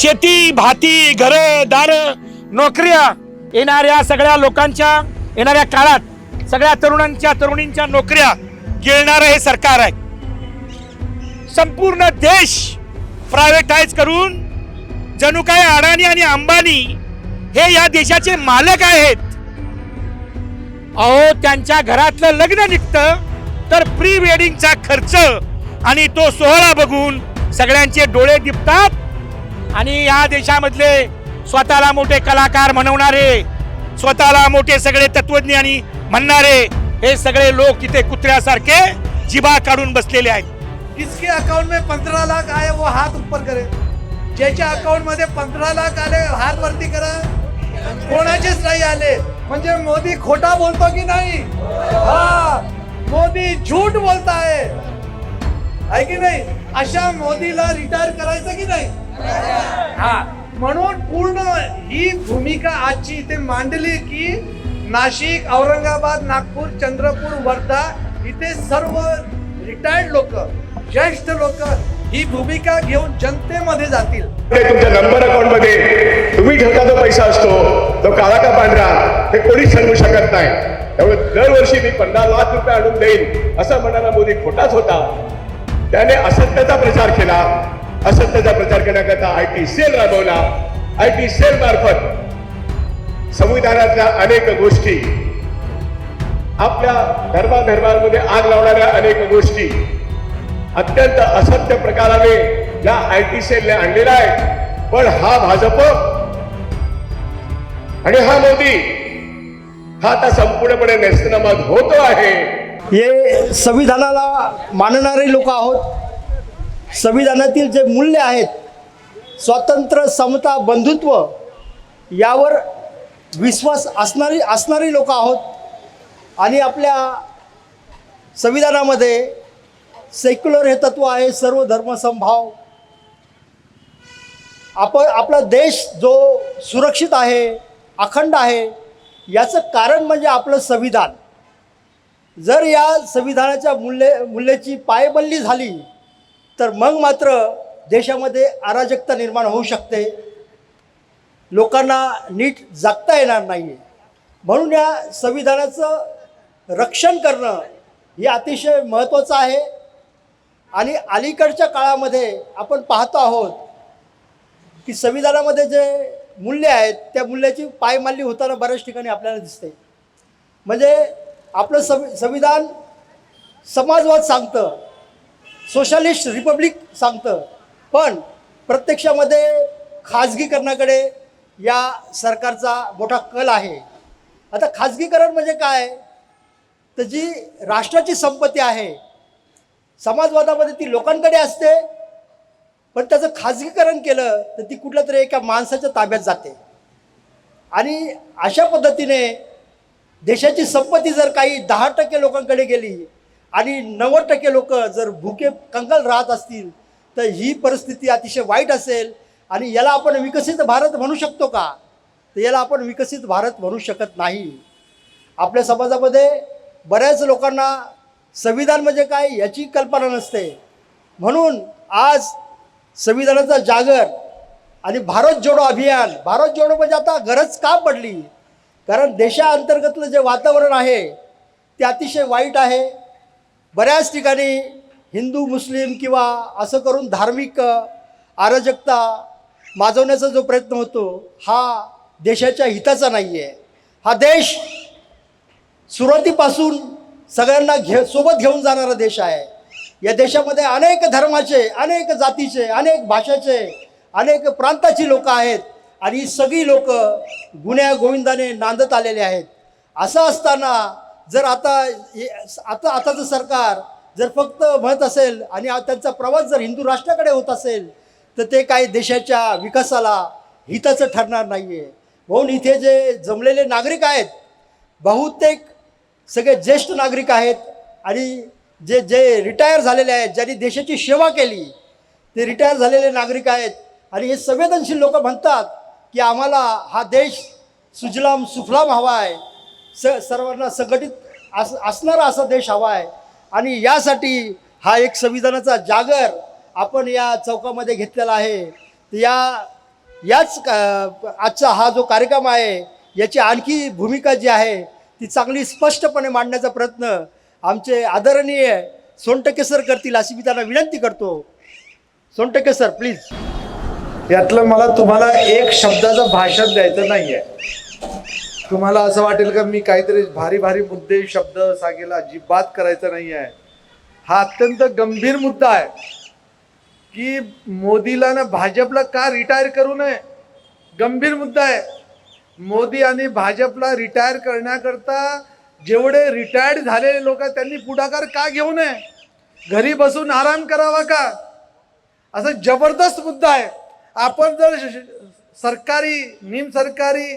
शेती भाती घर दार नोकऱ्या येणाऱ्या सगळ्या लोकांच्या येणाऱ्या काळात सगळ्या तरुणींच्या नोकऱ्या गिळणारं हे सरकार आहे. संपूर्ण देश प्रायव्हेटाईज करून जणू काय अडाणी आणि अंबानी हे या देशाचे मालक आहेत. अहो त्यांच्या घरातलं लग्न निघतं तर प्री वेडिंगचा खर्च आणि तो सोहळा बघून सगळ्यांचे डोळे दिपतात आणि या देशामधले स्वतःला मोठे कलाकार म्हणवणारे स्वतःला मोठे सगळे तत्वज्ञानी म्हणणारे हे सगळे लोक इथे कुत्र्यासारखे जिभा काढून बसलेले आहेत. किसके अकाउंट में 15 लाख आए वो हाथ ऊपर करे. ज्याच्या अकाउंट मध्ये 15 लाख आले हात वरती करा. कोणाचेच नाही आले म्हणजे मोदी खोटा बोलतो की नाही? हा, मोदी झूठ बोलताय आहे की नाही? अशा मोदीला रिटायर करायचं की नाही? हा, म्हणून पूर्ण ही भूमिका आजची इथे मांडली की नाशिक, औरंगाबाद, नागपूर, चंद्रपूर, वर्धा इथे सर्व रिटायर्ड लोक, ज्येष्ठ लोक ही भूमिका घेऊन जनतेमध्ये जातील. तुमच्या नंबर अकाउंट मध्ये तुम्ही ठेवता जो पैसा असतो तो काळा का पांढरा हे कोणीच सांगू शकत नाही. त्यामुळे दरवर्षी मी 15 लाख रुपये आणून देईन असं म्हणाला मोदी खोटाच होता. त्याने असत्याचा प्रचार केला. असत्याचा प्रचार करण्याकरता IT सेल राबवला. IT सेल मार्फत संविधानातल्या अनेक गोष्टी, आपल्या धर्मांमध्ये आग लावणाऱ्या अनेक गोष्टी अत्यंत असत्य प्रकाराने या IT सेलने आणलेला आहे. पण हा भाजप आणि हा मोदी हा आता संपूर्णपणे नेस्तनाबूत होतो आहे. हे संविधानाला मानणारे लोक आहोत. संविधानातील जे मूल्य आहेत, स्वातंत्र्य, समता, बंधुत्व यावर विश्वास असणारी लोक आहोत. आणि आपल्या संविधानामध्ये सेक्युलर हे तत्व आहे, सर्व धर्मसमभाव. आपला देश जो सुरक्षित आहे, अखंड आहे, याचं कारण म्हणजे आपलं संविधान. जर या संविधानाच्या मूल्याची पायमल्ली झाली तर मग मात्र देशामध्ये अराजकता निर्माण होऊ शकते. लोकांना नीट जगता येणार नाही. म्हणून या संविधानाचं रक्षण करणं हे अतिशय महत्त्वाचं आहे. आणि अलीकडच्या काळामध्ये आपण पाहतो आहोत की संविधानामध्ये जे मूल्य आहेत त्या मूल्याची पायमल्ली होताना बऱ्याच ठिकाणी आपल्याला दिसते. म्हणजे आपलं संविधान समाजवाद सांगतं, सोशलिस्ट रिपब्लिक सांगतं, पण प्रत्यक्षामध्ये खाजगीकरणाकडे या सरकारचा मोठा कल आहे. आता खाजगीकरण म्हणजे काय? तर जी राष्ट्राची संपत्ती आहे समाजवादामध्ये ती लोकांकडे असते, पण त्याचं खाजगीकरण केलं तर ती कुठल्या तरी एका माणसाच्या ताब्यात जाते. आणि अशा पद्धतीने देशाची संपत्ती जर काही 10% लोकांकडे गेली आणि 90% लोक जर भुके कंगाल राहत असतील तर ही परिस्थिती अतिशय वाईट असेल. आणि याला आपण विकसित भारत म्हणू शकतो का? तर याला आपण विकसित भारत म्हणू शकत नाही. आपल्या समाजामध्ये बऱ्याच लोकांना संविधान म्हणजे काय याची कल्पना नसते. म्हणून आज संविधानाचा जागर आणि भारत जोडो अभियान, भारत जोडो म्हणजे आता गरज का पडली? कारण देशाअंतर्गतलं जे वातावरण आहे ते अतिशय वाईट आहे. बऱ्याच ठिकाणी हिंदू मुस्लिम किंवा असं करून धार्मिक अराजकता माजवण्याचा जो प्रयत्न होतो हा देशाच्या हिताचा नाही आहे. हा देश सुरुवातीपासून सगळ्यांना सोबत घेऊन जाणारा देश आहे. या देशामध्ये अनेक धर्माचे, अनेक जातीचे, अनेक भाषेचे, अनेक प्रांताची लोक आहेत आणि ही सगळी लोक गुण्या गोविंदाने नांदत आलेले आहेत. असं असताना जर आताचं सरकार जर फक्त म्हणत असेल आणि त्यांचा प्रवास जर हिंदू राष्ट्राकडे होत असेल तर ते काही देशाच्या विकासाला हिताचं ठरणार नाही आहे. म्हणून इथे जे जमलेले नागरिक आहेत बहुतेक सगळे ज्येष्ठ नागरिक आहेत आणि जे रिटायर झालेले आहेत, ज्यांनी देशाची सेवा केली ते रिटायर झालेले नागरिक आहेत. आणि हे संवेदनशील लोक म्हणतात की आम्हाला हा देश सुजलाम सुफलाम हवा आहे, सर्वांना संघटित असणारा असा देश हवा आहे. आणि यासाठी हा एक संविधानाचा जागर आपण या चौकामध्ये घेतलेला आहे. तर या आजचा हा जो कार्यक्रम आहे याची आणखी भूमिका जी आहे ती चांगली स्पष्टपणे मांडण्याचा प्रयत्न आमचे आदरणीय सोनटके सर करतील अशी मी त्यांना विनंती करतो. Sontakke sir please. यातलं मला तुम्हाला एक शब्दाचं भाषण द्यायचं नाहीये. तुम्हाला असं वाटेल का मी काहीतरी भारी भारी मुद्दे शब्द सांगेल, अजिबात करायचं नाही आहे. हा अत्यंत गंभीर मुद्दा आहे की मोदीला ना भाजपला का रिटायर करू नये. गंभीर मुद्दा आहे. मोदी आणि भाजपला रिटायर करण्याकरता जेवढे रिटायर्ड झालेले लोक त्यांनी पुढाकार का घेऊ नये, घरी बसून आराम करावा का, असं जबरदस्त मुद्दा आहे. आपण जर सरकारी निम सरकारी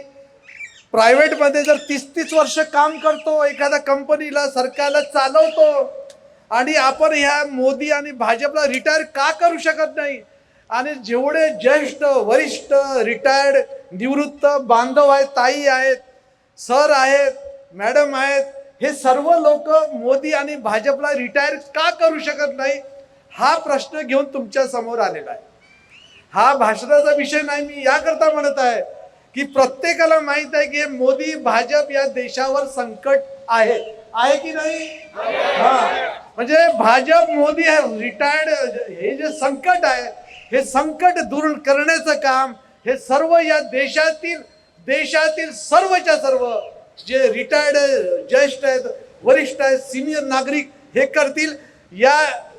प्रायव्हेटमध्ये जर 30-30 वर्ष काम करतो, एखाद्या कंपनीला सरकारला चालवतो आणि आपण ह्या मोदी आणि भाजपला रिटायर का करू शकत नाही. आणि जेवढे ज्येष्ठ वरिष्ठ रिटायर्ड निवृत्त बांधव आहेत, ताई आहेत, सर आहेत, मॅडम आहेत, हे सर्व लोक मोदी आणि भाजपला रिटायर का करू शकत नाही हा प्रश्न घेऊन तुमच्या समोर आलेला आहे. हा भाषणाचा विषय नाही, मी याकरता म्हणत आहे की प्रत्येकाला माहित आहे की मोदी भाजप या देशावर संकट आहे की नाही. म्हणजे भाजप मोदी हे रिटायर्ड हे जे संकट आहे हे संकट दूर करण्याचं काम हे सर्व या देशातील सर्वच्या सर्व जे रिटायर्ड ज्येष्ठ आहेत, वरिष्ठ आहेत, सिनियर नागरिक हे करतील.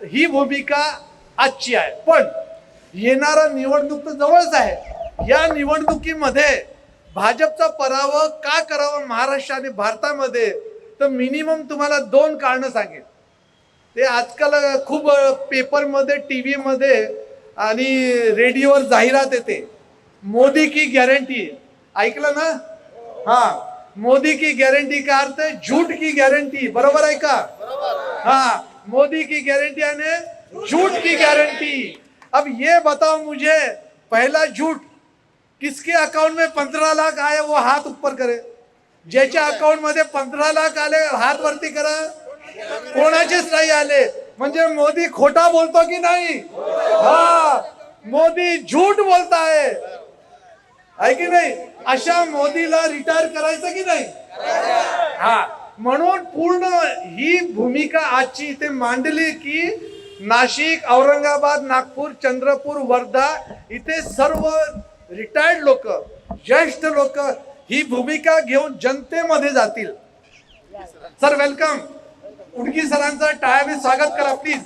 ही भूमिका आजची आहे. पण येणारा निवडणूक तर जवळच आहे. या निवडणुकीमध्ये भाजपचा पराभव का करावा महाराष्ट्र आणि भारतामध्ये, तर मिनिमम तुम्हाला 2 कारणं सांगेल. ते आजकाल खूप पेपरमध्ये, टी व्हीमध्ये आणि रेडिओवर जाहिरात येते, मोदी की गॅरंटी. ऐकलं ना? हा, मोदी की गॅरंटी का अर्थ है झूठ की गॅरंटी. बरोबर आहे का? हाँ, मोदी की गारंटी यानी झूठ की गारंटी. अब ये बताओ मुझे, पहला झूठ किसके अकाउंट में 15 लाख आए वो हाथ ऊपर करे. ज्याच्या अकाउंट मध्ये 15 लाख आले हात वरती करा. कोणाचेच नाही आले. म्हणजे मोदी खोटा बोलतो की नाही? हा, मोदी झूठ बोलता आहे की नाही? अशा मोदीला रिटायर करायचं की नाही? हा, म्हणून पूर्ण ही भूमिका आजची इथे मांडली की नाशिक, औरंगाबाद, नागपूर, चंद्रपूर, वर्धा इथे सर्व रिटायर्ड लोक, ज्येष्ठ लोक ही भूमिका घेऊन जनतेमध्ये जातील. Sir welcome. उडगी सरांचं टाळ्याने स्वागत करा प्लीज.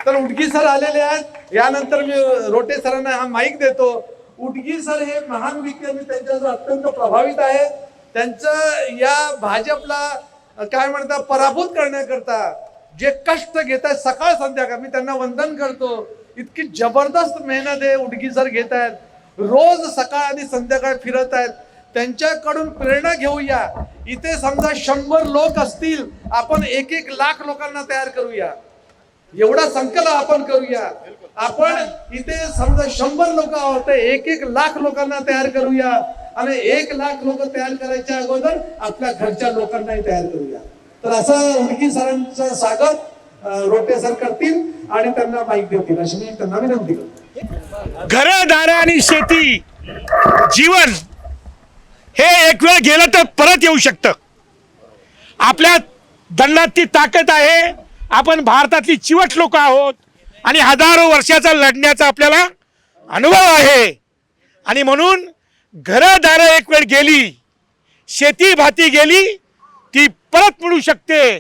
तर उडगी सर आलेले आहेत. यानंतर मी रोटे सरांना हा माईक देतो. उडगी सर हे महान व्यक्ती, मी त्यांच्यावर अत्यंत प्रभावित आहे. त्यांचं या भाजपला काय म्हणतात पराभूत करण्याकरता जे कष्ट घेत आहेत सकाळ संध्याकाळ, मी त्यांना वंदन करतो. इतकी जबरदस्त मेहनत आहे उडगी सर घेत आहेत. रोज सकाळ आणि संध्याकाळ फिरत आहेत. त्यांच्याकडून प्रेरणा घेऊया. इथे समजा 100 लोक असतील, आपण 1-1 लाख लोकांना तयार करूया. एवढा संकल्प आपण करूया. आपण इथे समजा 100 लोक आहोत, 1-1 लाख लोकांना तयार करूया. आणि 1 लाख लोक तयार करायच्या अगोदर आपल्या घरच्या लोकांनाही तयार करूया. तर असं उडगी सरांचं स्वागत रोटे सर करतील आणि त्यांना माईक देतील अशी मी त्यांना विनंती करतो. घरदार आणि शेती जीवन हे एक वेळ गेलं तर परत येऊ शकतं. आपल्या दंडात ती ताकद आहे. आपण भारतातली चिवट लोक आहोत आणि हजारो वर्षाचा लढण्याचा आपल्याला अनुभव आहे. आणि म्हणून घरदार एक वेळ गेली, शेती भाती गेली, ती परत मिळू शकते.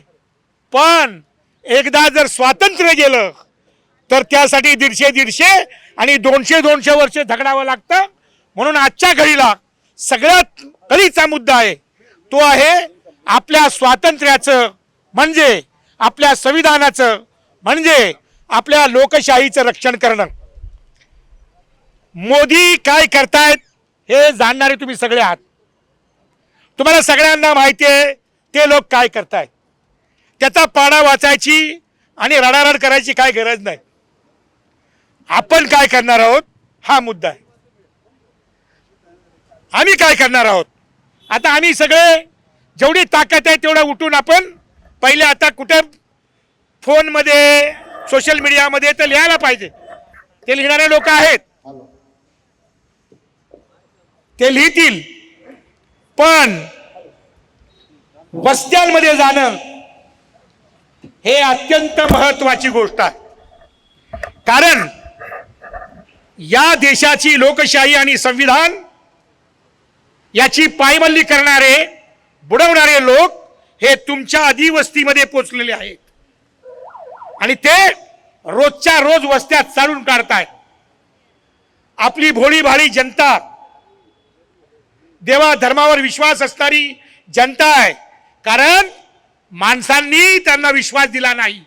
पण एकदा जर स्वातंत्र्य गेलं तर त्यासाठी 150 आणि 200 वर्ष झगडावं लागतं. म्हणून आजच्या घडीला सगळ्यात कळीचा मुद्दा आहे तो आहे आपल्या स्वातंत्र्याचं, म्हणजे आपल्या संविधानाचं, म्हणजे आपल्या लोकशाहीचं रक्षण करणं. मोदी काय करतायत हे जाणणारे तुम्ही सगळे आहात. तुम्हाला सगळ्यांना माहिती आहे ते लोक काय करतायत. त्याचा पाडा वाचायची आणि रडारड करायची काय गरज नाही. आपण काय करणार आहोत हा मुद्दा आहे. आम्ही काय करणार आहोत. आता आम्ही सगळे जेवढी ताकद आहे तेवढं उठून आपण पहिले आता कुठे फोनमध्ये सोशल मीडियामध्ये तर लिहायला पाहिजे. ते लिहिणारे लोक आहेत. ते लिहितील, पण वस्त्यांमध्ये जाणं हे अत्यंत महत्वाची गोष्ट आहे. कारण या देशाची लोकशाही आणि संविधान याची पायमल्ली करणारे, बुडवणारे लोक हे तुमच्या अधिवस्तीमध्ये पोचलेले आहेत आणि ते रोजच्या रोज वस्त्यात चालून काढतायत. आपली भोळी भाळी जनता, देवा धर्मावर विश्वास असणारी जनता आहे. कारण माणसांनी त्यांना विश्वास दिला नाही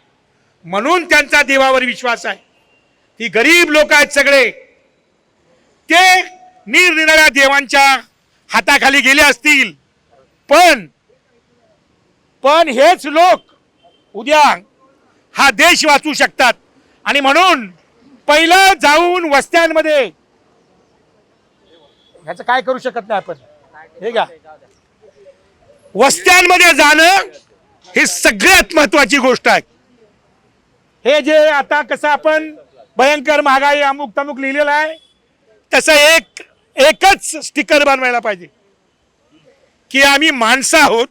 म्हणून त्यांचा देवावर विश्वास आहे. ती गरीब लोक आहेत सगळे, ते निरनिराळ्या देवांच्या हाताखाली गेले असतील, पण हेच लोक उद्या हा देश वाचू शकतात. आणि म्हणून पहिलं जाऊन वस्त्यांमध्ये, ह्याचं काय करू शकत नाही आपण, हे का वस्त्यांमध्ये जाणं ही सगळ्यात महत्वाची गोष्ट आहे. हे जे आता कसं आपण भयंकर महागाई अमुक तमुक लिहिलेलं आहे, तसं एकच स्टिकर बनवायला पाहिजे की आम्ही माणसं आहोत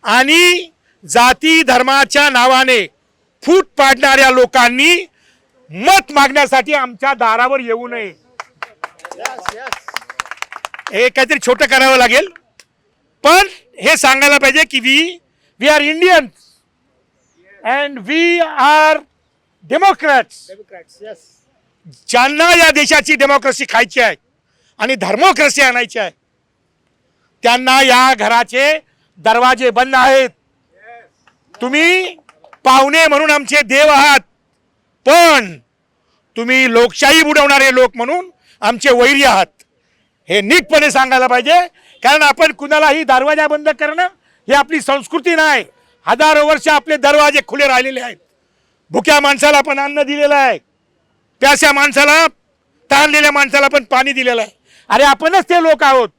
आणि जाती धर्माच्या नावाने फूट पाडणाऱ्या लोकांनी मत मागण्यासाठी आमच्या दारावर येऊ नये. हे काहीतरी छोटं करावं लागेल, पण हे सांगायला पाहिजे की we are Indians and we are democrats. ज्यांना या देशाची डेमोक्रेसी खायची आहे आणि धर्मोक्रेसी आणायची आहे त्यांना या घराचे दरवाजे बंद आहेत. तुम्ही पाहुणे म्हणून आमचे देव आहात, पण तुम्ही लोकशाही बुडवणारे लोक म्हणून आमचे वैरी आहात. हे नीटपणे सांगायला पाहिजे, कारण आपण कुणालाही दरवाजा बंद करणं ही आपली संस्कृती नाही. हजारो वर्ष आपले दरवाजे खुले राहिलेले आहेत. भुक्या माणसाला पण अन्न दिलेलं आहे, प्यास्या माणसाला, तहानलेल्या माणसाला पण पाणी दिलेलं आहे. अरे आपणच ते लोक आहोत.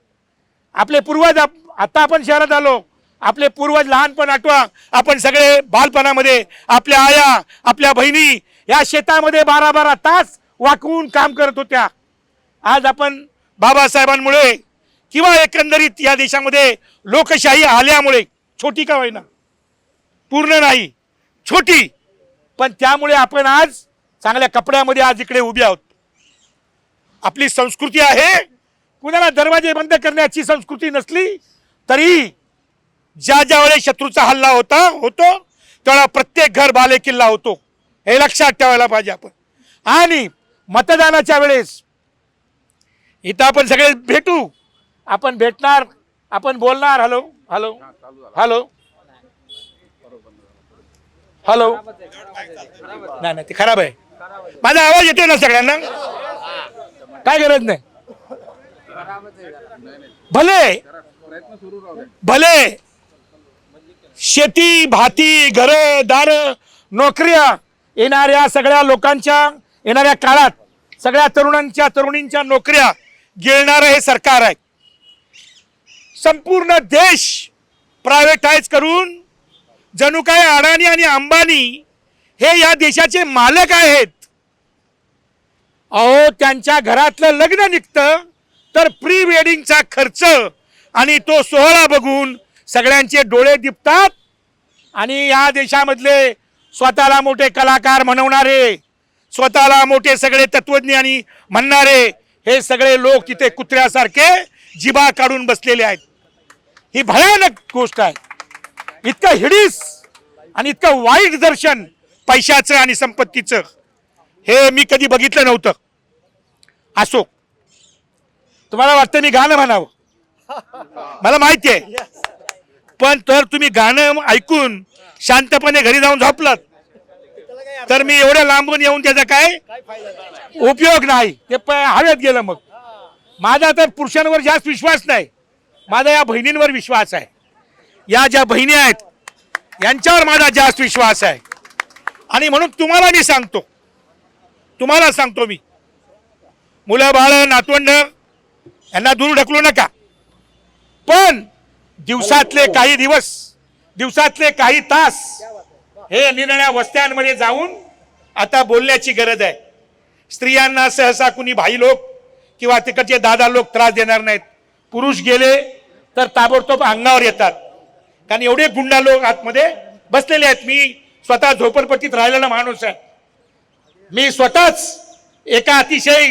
आपले पूर्वज, आता आपण शहरात आलो, आपले पूर्वज लहानपण आठवा. आपण सगळे बालपणामध्ये आपल्या आया, आपल्या बहिणी या शेतामध्ये 12-12 तास वाकवून काम करत होत्या. आज आपण बाबासाहेबांमुळे किंवा एकंदरीत या देशामध्ये लोकशाही आल्यामुळे, छोटी का होईना, पूर्ण नाही छोटी, पण त्यामुळे आपण आज चांगल्या कपड्यामध्ये आज इकडे उभे आहोत. आपली संस्कृती आहे. कुणाला दरवाजे बंद करण्याची संस्कृती नसली तरी ज्या वेळेस शत्रूचा हल्ला होतो त्यावेळेला प्रत्येक घर बाले किल्ला होतो. हे लक्षात ठेवायला पाहिजे आपण. आणि मतदानाच्या वेळेस इथं आपण सगळे भेटू, आपण भेटणार, आपण बोलणार. हॅलो हॅलो हॅलो हॅलो, नाही ते खराब आहे. माझा आवाज येते ना सगळ्यांना? काय गरज नाही. भले शेती भाती घर दार नोकऱ्या येणाऱ्या सगळ्या लोकांच्या, येणाऱ्या काळात सगळ्या तरुणींच्या नोकऱ्या गिळणारं हे सरकार आहे. संपूर्ण देश प्रायव्हेटाईज करून जणू काय अडाणी आणि अंबानी हे या देशाचे मालक आहेत. अहो, त्यांच्या घरातलं लग्न निघतं तर प्री वेडिंगचा खर्च आणि तो सोहळा बघून सगळ्यांचे डोळे दिपतात. आणि या देशामधले स्वतःला मोठे कलाकार म्हणवणारे, स्वतःला मोठे सगळे तत्वज्ञानी म्हणणारे हे सगळे लोक तिथे कुत्र्यासारखे जिभा काढून बसलेले आहेत. ही भयानक गोष्ट आहे. इतकं हिडीस आणि इतकं वाईट दर्शन पैशाचं आणि संपत्तीचं हे मी कधी बघितलं नव्हतं. असो, तुम्हाला वाटतं मी गाणं म्हणावं, मला माहिती आहे, पण तर तुम्ही गाणं ऐकून शांतपणे घरी जाऊन झोपलात तर मी एवढ्या लांबून येऊन त्याचा काय उपयोग नाही. ते हवेत गेलं. मग माझा तर पुरुषांवर जास्त विश्वास नाही, माझा या बहिणींवर विश्वास आहे. या ज्या बहिणी आहेत यांच्यावर माझा जास्त विश्वास आहे. आणि म्हणून तुम्हाला सांगतो मी, मुलं बाळ नातवंड यांना दूर ढकलू नका, पण दिवसातले काही दिवस, दिवसातले काही तास हे निरनिराळ्या वस्त्यांमध्ये जाऊन आता बोलण्याची गरज आहे. स्त्रियांना सहसा कुणी भाई लोक किंवा तिकडचे दादा लोक त्रास देणार नाहीत. पुरुष गेले तर ताबडतोब अंगावर येतात, कारण एवढे गुंडा लोक आतमध्ये बसलेले आहेत. मी स्वतः झोपडपट्टीत राहिलेला माणूस आहे. मी स्वतःच एका अतिशय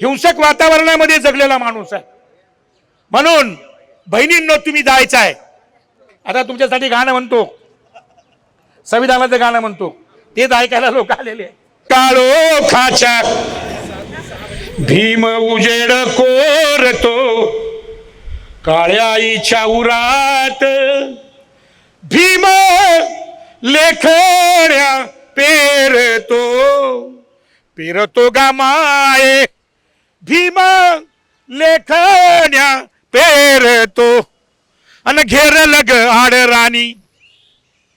हिंसक वातावरणामध्ये जगलेला माणूस आहे. म्हणून बहिणींनो, तुम्ही जायचं आहे. आता तुमच्यासाठी गाणं म्हणतो, संविधानाचं गाणं म्हणतो, तेच ऐकायला लोक आलेले. काळो खाच्या भीम उजेड कोरतो, काळ्या आईच्या उरात भीम लेखण्या पेरतो, पेरतो गा माये भीम लेखण्या पेरतो. आणि घेरलं ग आड राणी.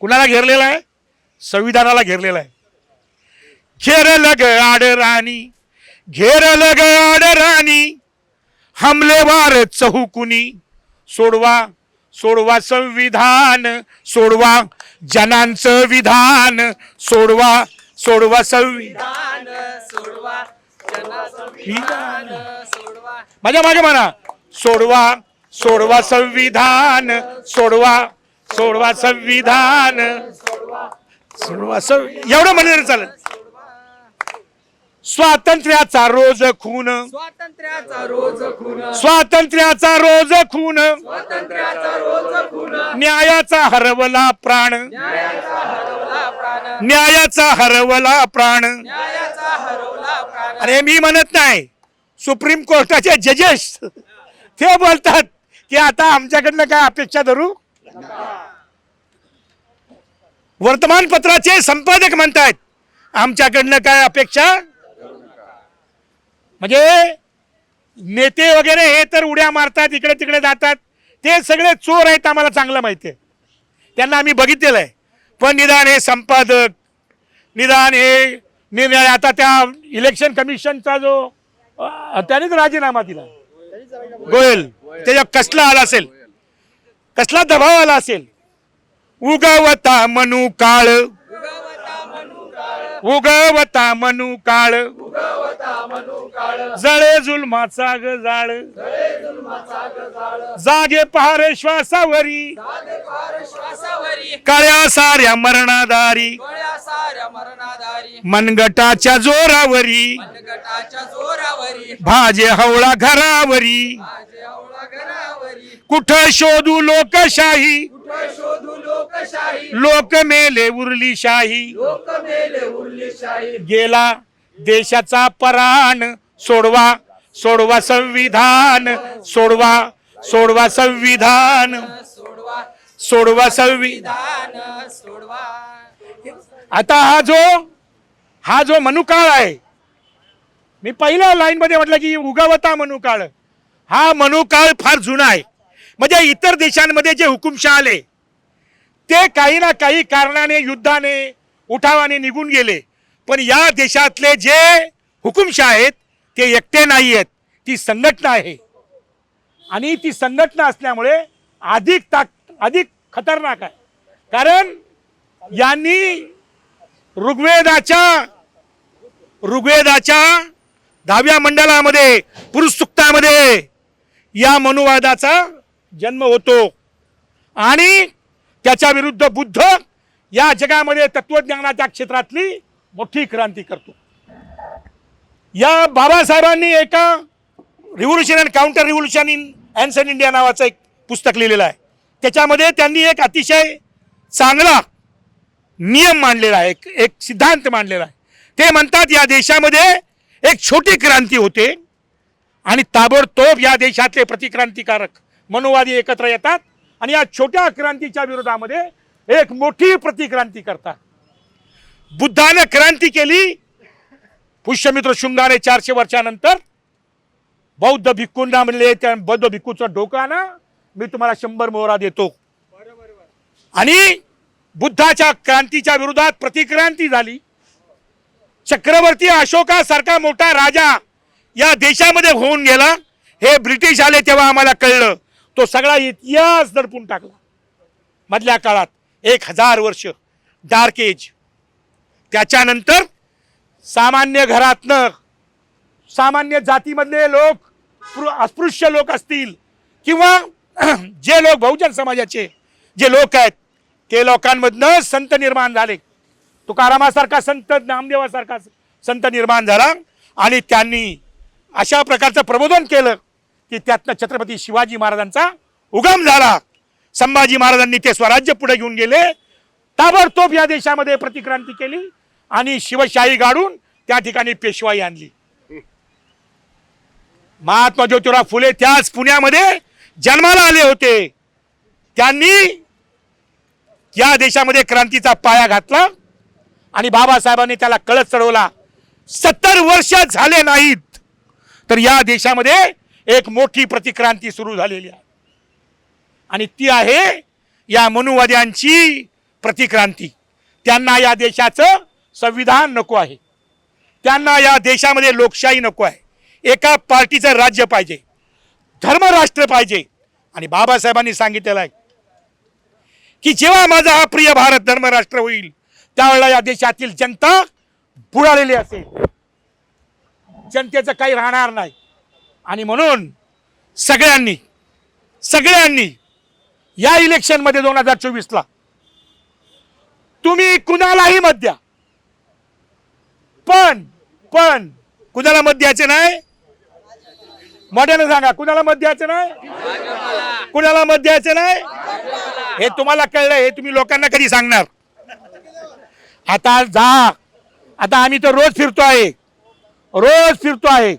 कुणाला घेरलेला आहे? संविधानाला घेरलेला आहे. घेरलं ग आड राणी, घेरलं ग आड राणी, हमलेवार चहुकुनी, सोडवा सोडवा संविधान, सोडवा जनांचं विधान, सोडवा सोडवा संविधान, सोडवा विधान. माझ्या मागे म्हणा, सोडवा सोडवा संविधान, सोडवा सोडवा संविधान, सोडवा एवढं म्हणलं चालेल. स्वातंत्र्याचा रोज खून, स्वातंत्र्याचा रोज खून, स्वातंत्र्याचा रोज खून, स्वातंत्र्याचा रोज खून, न्यायाचा हरवला प्राण, न्यायाचा हरवला प्राण, न्यायाचा हरवला प्राण. न्यायाचा हरवला प्राण. अरे मी म्हणत नाही, सुप्रीम कोर्टाचे जजेस ते बोलतात की आता आमच्याकडनं काय अपेक्षा धरू. वर्तमानपत्राचे संपादक म्हणतात आमच्याकडनं काय अपेक्षा. म्हणजे नेते वगैरे हे तर उड्या मारतात, इकडे तिकडे जातात, ते सगळे चोर आहेत, आम्हाला चांगलं माहिती आहे, त्यांना आम्ही बघितलेलं आहे. पण निदान हे संपादक, निदान हे निर्णय, आता त्या इलेक्शन कमिशनचा जो त्यानेच राजीनामा दिला गोयल, त्याच्यावर कसला आला असेल, कसला दबाव आला असेल. उगवता मनू काळ, उगवता मनू काळ, जळे जुलमाचा ग जाळ, जागे पहारे श्वासावरी, काळ्या साऱ्या मरणादारी, मनगटाच्या जोरावरी, भाजे हवळा घरावरी, कुठं शोधू लोकशाही, लोक मेले उरली शाही, गेला देशाचा पराण, सोडवा सोडवा संविधान, सोडवा सोडवा संविधान, सोडवा संविधान. आता हा जो मनुकाळ आहे, मी पहिल्या लाईन मध्ये म्हटलं की उगवता मनुकाळ, हा मनुकाळ फार जुना आहे. म्हणजे इतर देशांमध्ये जे हुकुमशाह आले ते काही ना काही कारणाने, युद्धाने, उठावाने निघून गेले. पण या देशातले जे हुकुमशाह आहेत ते एकटे नाही आहेत, ती संघटना आहे. आणि ती संघटना असल्यामुळे अधिक खतरनाक आहे. कारण यांनी ऋग्वेदाच्या 10व्या मंडलामध्ये, पुरुष सूक्तामध्ये या मनुवादाचा जन्म होतो. आणि त्याच्या विरुद्ध बुद्ध या जगामध्ये तत्वज्ञानाच्या क्षेत्रातली मोठी क्रांती करतो. या बाबासाहेबांनी एका revolution and counter revolution in ancient India नावाचं एक पुस्तक लिहिलेलं आहे. त्याच्यामध्ये त्यांनी एक अतिशय चांगला नियम मांडलेला आहे, एक सिद्धांत मांडलेला आहे. ते म्हणतात या देशामध्ये एक छोटी क्रांती होते आणि ताबडतोब या देशातले प्रतिक्रांतिकारक मनुवादी एकत्र येतात आणि या छोट्या क्रांतीच्या विरोधामध्ये एक मोठी प्रतिक्रांती करतात. बुद्धाने क्रांती केली, पुष्यमित्र शुंगाने 400 वर्षानंतर बौद्ध भिक्खूंना म्हणले, त्या बौद्ध भिक्खूचं डोकं आणा, मी तुम्हाला 100 मोहरा देतो. आणि बुद्धाच्या क्रांतीच्या विरोधात प्रतिक्रांती झाली. चक्रवर्ती अशोकासारखा मोठा राजा या देशामध्ये होऊन गेला. हे ब्रिटिश आले तेव्हा आम्हाला कळलं. तो सगळा इतिहास दडपून टाकला. मधल्या काळात 1000 वर्ष डार्क एज. त्याच्यानंतर सामान्य घरातनं सामान्य जातीमधले लोक, अस्पृश्य लोक असतील किंवा जे लोक बहुजन समाजाचे जे लोक आहेत ते लोकांमधनं संत निर्माण झाले. तुकारामासारखा संत, नामदेवासारखा संत निर्माण झाला आणि त्यांनी अशा प्रकारचं प्रबोधन केलं की त्यातनं छत्रपती शिवाजी महाराजांचा उगम झाला. संभाजी महाराजांनी ते स्वराज्य पुढे घेऊन गेले. ताबडतोब या देशामध्ये प्रतिक्रांती केली आणि शिवशाही गाडून त्या ठिकाणी पेशवाई आणली. महात्मा ज्योतिराव फुले त्याच पुण्यामध्ये जन्माला आले होते. त्यांनी या देशामध्ये क्रांतीचा पाया घातला आणि बाबासाहेबांनी त्याला कळस चढवला. 70 वर्ष झाले नाहीत तर या देशामध्ये एक मोठी प्रतिक्रांती सुरू झालेली आहे आणि ती आहे या मनुवाद्यांची प्रतिक्रांती. त्यांना या देशाचं संविधान नको आहे. त्यांना या देशामध्ये लोकशाही नको आहे. एका पार्टीचं राज्य पाहिजे, धर्मराष्ट्र पाहिजे. आणि बाबासाहेबांनी सांगितलेलं आहे की जेव्हा माझा हा प्रिय भारत धर्मराष्ट्र होईल त्यावेळेला या देशातील जनता बुडालेली असेल, जनतेचं काही राहणार नाही. आणि म्हणून सगळ्यांनी या इलेक्शनमध्ये 2024ला तुम्ही कुणालाही मत द्या, पण कुणाला मत द्यायचे नाही. मोठ्यानं सांगा, कुणाला मत द्यायचं नाही, कुणाला मत द्यायचं नाही. हे तुम्हाला कळलं, हे तुम्ही लोकांना कधी सांगणार. आता आम्ही तर रोज फिरतो आहे.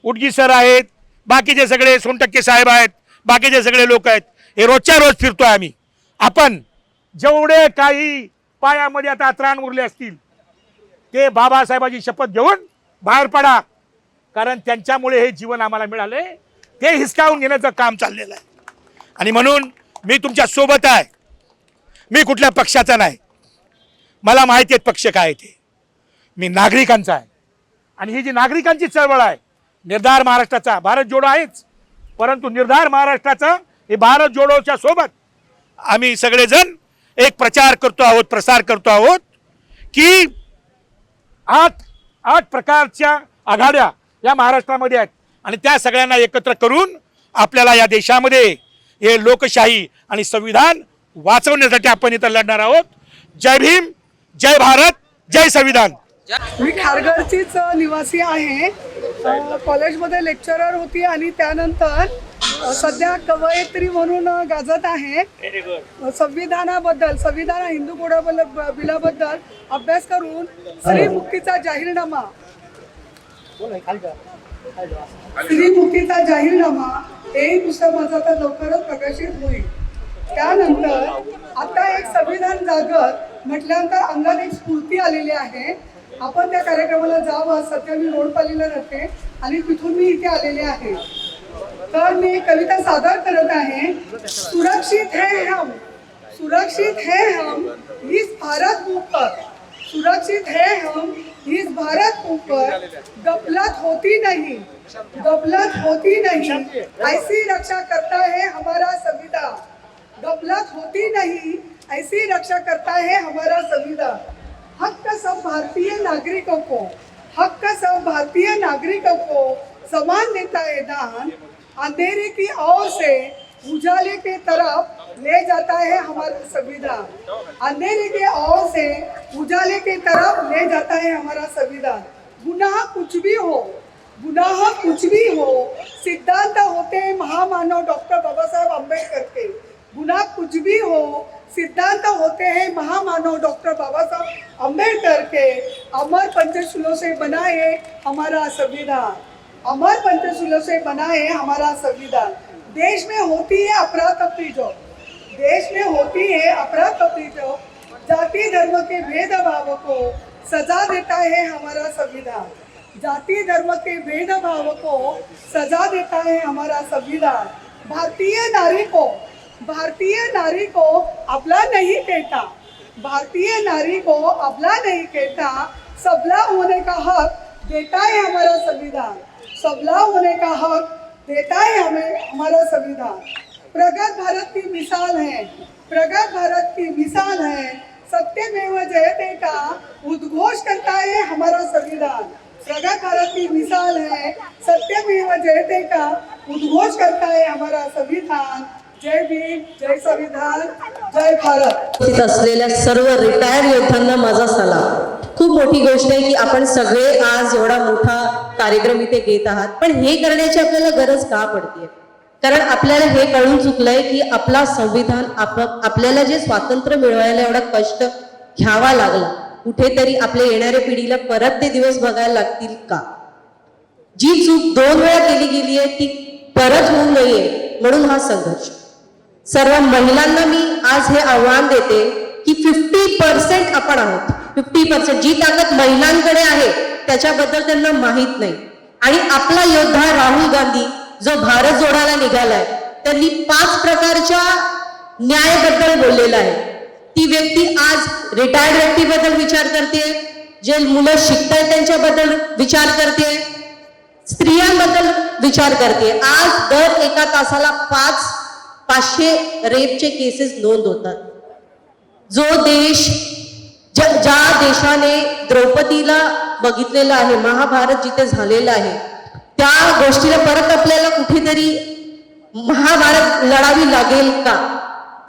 उडगी सर आहेत, बाकीचे सगळे सोनटक्के साहेब आहेत, बाकीचे सगळे लोक आहेत, हे रोजच्या रोज फिरतोय आम्ही. आपण जेवढे काही पायामध्ये आता त्राण उरले असतील ते बाबासाहेबांची शपथ घेऊन बाहेर पडा, कारण त्यांच्यामुळे हे जीवन आम्हाला मिळाले, ते हिसकावून घेण्याचं काम चाललेलं आहे. आणि म्हणून मी तुमच्या सोबत आहे. मी कुठल्या पक्षाचा नाही, मला माहिती आहे पक्ष काय ते. मी नागरिकांचा आहे आणि ही जी नागरिकांची चळवळ आहे, निर्धार महाराष्ट्राचा, भारत जोडो आहेच, परंतु निर्धार महाराष्ट्राचा हे भारत जोडोच्या सोबत आम्ही सगळेजण एक प्रचार करतो आहोत, प्रसार करतो आहोत की 8 प्रकारच्या आघाड्या या महाराष्ट्रामध्ये आहेत आणि त्या सगळ्यांना एकत्र करून आपल्याला या देशामध्ये हे लोकशाही आणि संविधान वाचवण्यासाठी आपण इथं लढणार आहोत. जय भीम, जय भारत, जय संविधान. मी खारघरचीच निवासी आहे. कॉलेजमध्ये लेक्चरर होती आणि त्यानंतर सध्या कवयित्री म्हणून गाजत आहे. संविधान हिंदू बिलाबद्दल अभ्यास करून स्त्रीमुक्तीचा जाहीरनामा हे पुस्तक माझं आता लवकरच प्रकाशित होईल. त्यानंतर आता एक संविधान जागत म्हटल्यानंतर अंगात एक स्फूर्ती आलेली आहे. आपण त्या कार्यक्रमाला जावं. सध्या मी रोडपालीला राहते आणि तिथून मी इथे आलेले आहे. तर मी एक कविता सादर करत आहे. सुरक्षित है हम इस भारत ऊपर, सुरक्षित है हम इस भारत ऊपर, गफलत होती नहीं, ऐसी रक्षा करता है हमारा संविधान. गफलत होती नहीं, ऐसी रक्षा करता है हमारा संविधान. हक सब भारतीय नागरिकों को समान देता है दान. अंधेरे की ओर से उजाले के तरफ ले जाता है हमारा संविधान. अंधेरे के ओर से उजाले के तरफ ले जाता है हमारा संविधान. गुनाह कुछ भी हो, सिद्धांत होते हैं महामानव डॉक्टर बाबा साहब अम्बेडकर के. गुनाह कुछ भी हो, सिद्धांत होते हैं महामानव डॉक्टर बाबा साहब अम्बेडकर के. अमर पंचशीलों से बनाए हमारा संविधान. देश में होती है अफरा-तफरी जो जाति धर्म के भेदभाव को सजा देता है हमारा संविधान. जाति धर्म के भेदभाव को सजा देता है हमारा संविधान. भारतीय नारी को अबला नहीं कहता, सबला होने का हक देता है हमारा संविधान. हमारा संविधान. प्रगत भारत की मिसाल है, सत्यमेव जयते का उद्घोष करता है हमारा संविधान. प्रगत भारत की मिसाल है, सत्यमेव जयते का उद्घोष करता है हमारा संविधान। जय भीम, जय संविधान, जय भारत। उपस्थित असलेल्या सर्व रिटायर्ड योद्ध्यांना माझा सलाम। खूप मोठी गोष्ट आहे की आपण सगळे आज एवढा मोठा कार्यक्रम इथे घेत आहात, पण हे करण्याची आपल्याला गरज का पडते? कारण आपल्याला हे कळून चुकलंय की आपला संविधान आपल्याला जे स्वातंत्र्य मिळवायला एवढा कष्ट घ्यावा लागला, कुठेतरी आपल्या येणाऱ्या पिढीला परत ते दिवस बघायला लागतील का? जी चूक 2 वेळा केली गेली आहे ती परत होऊ नये म्हणून हा संघर्ष। सर्व महिलांना मी आज हे आव्हान देते की 50% आपण आहोत, 50% जी ताकद महिलांकडे आहे त्याच्याबद्दल त्यांना माहित नाही। आणि आपला योद्धा राहुल गांधी जो भारत जोडायला निघालाय, त्यांनी 5 प्रकारच्या न्यायाबद्दल बोललेलं आहे। ती व्यक्ती आज रिटायर्ड व्यक्तीबद्दल विचार करते, जे मुलं शिकतायत त्यांच्याबद्दल विचार करते, स्त्रियांबद्दल विचार करते। आज दर 1 तासाला 500 रेपचे केसेस नोंद होतात। जो देश ज्या देशाने द्रौपदीला बघितलेलं आहे, महाभारत जिथे झालेलं आहे, त्या गोष्टीला परत आपल्याला कुठेतरी महाभारत लढावी लागेल का?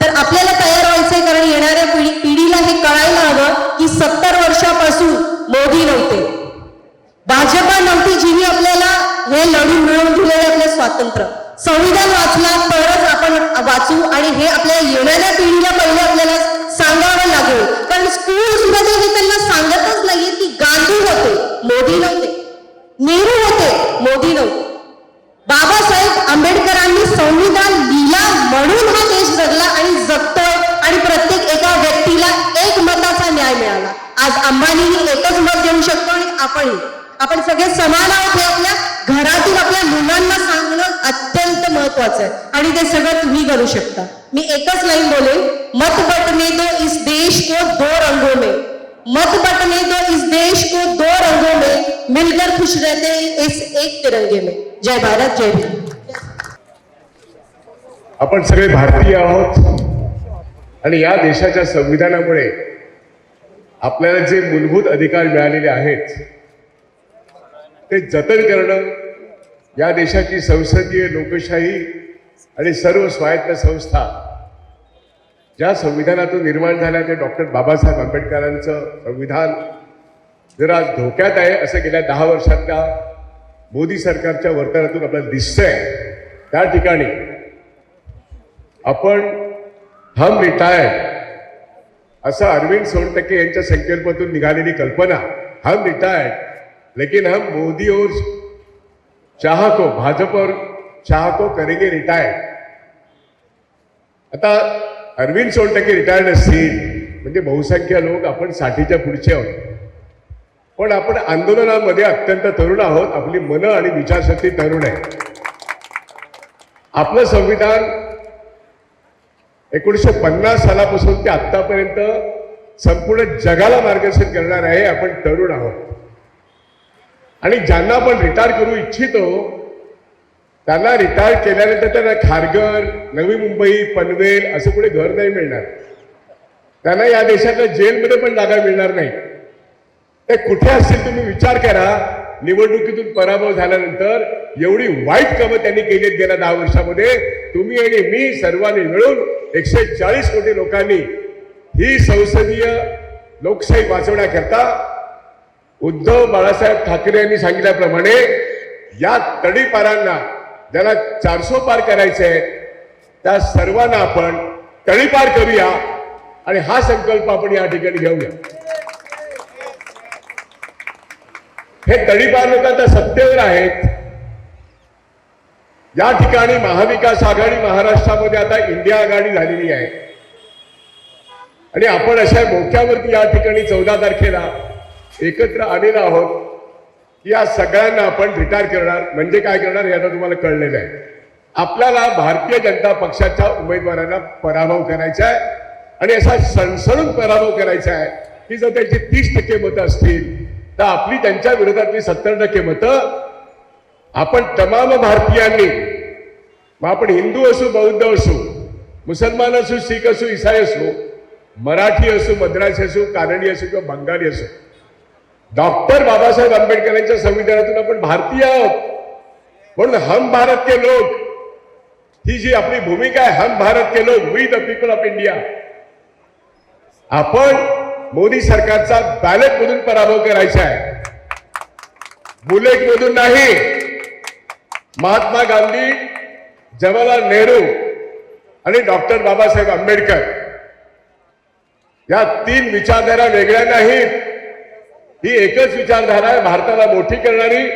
तर आपल्याला तयार व्हायचंय, कारण येणाऱ्या पिढीला हे कळायला हवं की 70 वर्षापासून मोदी नव्हते, भाजपा नव्हती जिने आपल्याला हे लढून मिळवून दिलेले आपले स्वातंत्र्य। संविधान वाचला तरच आपण वाचू, आणि हे आपल्या येणाऱ्या पिढीला पहिले आपल्याला सांगावं लागेल। कारण स्कूल मध्ये हे त्यांना सांगतच नाहीये की गांधी होते, मोदी नव्हते, नेहरू होते, मोदी नव्हते। बाबासाहेब आंबेडकरांनी संविधान लिहिला म्हणून हा देश जगला आणि जगतोय, आणि प्रत्येक एका व्यक्तीला 1 मताचा न्याय मिळाला। आज अंबानीही एकच मत देऊ शकतो आणि आपण सगळे समान आहोत हे आपल्या घरातील आपल्या मुलांना सांगणं अत्यंत महत्वाचं आहे, आणि ते सगळं तुम्ही करू शकता। मी एकच लाईन बोलेन, मत बटने दो इस देश को 2 रंगों में, मत बटने दो इस देश को 2 रंगों में, मिलकर खुश रहते हैं इस एक तिरंगे में। जय भारत, जय भीम। आपण सगळे भारतीय आहोत, आणि या देशाच्या संविधानामुळे आपल्याला जे मूलभूत अधिकार मिळालेले आहेत ते जतन करणं, या देशाची संसदीय लोकशाही आणि सर्व स्वायत्त संस्था ज्या संविधानातून निर्माण झाल्या, ते डॉक्टर बाबासाहेब आंबेडकरांचं संविधान जर आज धोक्यात आहे असं गेल्या 10 वर्षातल्या मोदी सरकारच्या वर्तनातून आपल्याला दिसतंय। त्या ठिकाणी आपण हम रिटायर्ड असं अरविंद सोनटक्के यांच्या संकल्पनेतून निघालेली कल्पना, हम रिटायर्ड लेकिन हम मोदी और शाह को, भाजपा और शाह को करेंगे रिटायर्ड। आता अरविंद सोनटक्के रिटायर्ड असतील म्हणजे बहुसंख्य लोक आपण 60च्या पुढचे आहोत, पण आपण आंदोलनामध्ये अत्यंत तरुण आहोत, आपली मनं आणि विचारशक्ती तरुण आहे। आपलं संविधान 1950 सालापासून ते आतापर्यंत संपूर्ण जगाला मार्गदर्शन करणार आहे। आपण तरुण आहोत, आणि ज्यांना आपण रिटायर करू इच्छितो त्यांना रिटायर केल्यानंतर त्यांना खारघर, नवी मुंबई, पनवेल असं पुढे घर नाही मिळणार, त्यांना या देशातल्या जेलमध्ये पण जागा मिळणार नाही। ते कुठे असतील तुम्ही विचार करा। निवडणुकीतून पराभव झाल्यानंतर एवढी वाईट कामं त्यांनी केलीत गेल्या 10 वर्षामध्ये, तुम्ही आणि मी सर्वांनी मिळून 140 कोटी लोकांनी ही संसदीय लोकशाही वाचवण्याकरता उद्धव बाळासाहेब ठाकरे यांनी सांगितल्याप्रमाणे या तडीपारांना, ज्याला 400 पार करायचे आहे, त्या सर्वांना आपण तडीपार करूया, आणि हा संकल्प आपण या ठिकाणी घेऊया। हे तडीपार लोक आता सत्तेवर आहेत। या ठिकाणी महाविकास आघाडी महाराष्ट्रामध्ये आता इंडिया आघाडी झालेली आहे, आणि आपण अशा मोक्यावरती या ठिकाणी 14 तारखेला एकत्र आलेलो आहोत की या सगळ्यांना आपण रिटायर करणार। म्हणजे काय करणार हे आता तुम्हाला कळलेलं आहे। आपल्याला भारतीय जनता पक्षाच्या उमेदवारांना पराभव करायचा आहे, आणि असा सणसणून पराभव करायचा आहे की जर त्यांची 30% मतं असतील तर आपली त्यांच्या विरोधातली 70% मतं आपण तमाम भारतीयांनी, मग आपण हिंदू असू, बौद्ध असू, मुसलमान असू, शीख असू, ईसाई असू, मराठी असू, मद्रासी असू, कानडी असू किंवा बंगाली असू, डॉक्टर बाबासाहेब आंबेडकरांच्या संविधानातून आपण भारतीय आहोत. म्हणून हम भारत के लोग ही जी आपली भूमिका आहे, हम भारत के लोग, we the people of India. आपण मोदी सरकारचा बॅलेट मधून पराभव करायचा आहे, बुलेट मधून नाही. महात्मा गांधी, जवाहरलाल नेहरू आणि डॉक्टर बाबासाहेब आंबेडकर या 3 विचारधारा वेगळ्या नाहीत. ही एकच विचारधारा आहे, भारताला मोठी करणारी,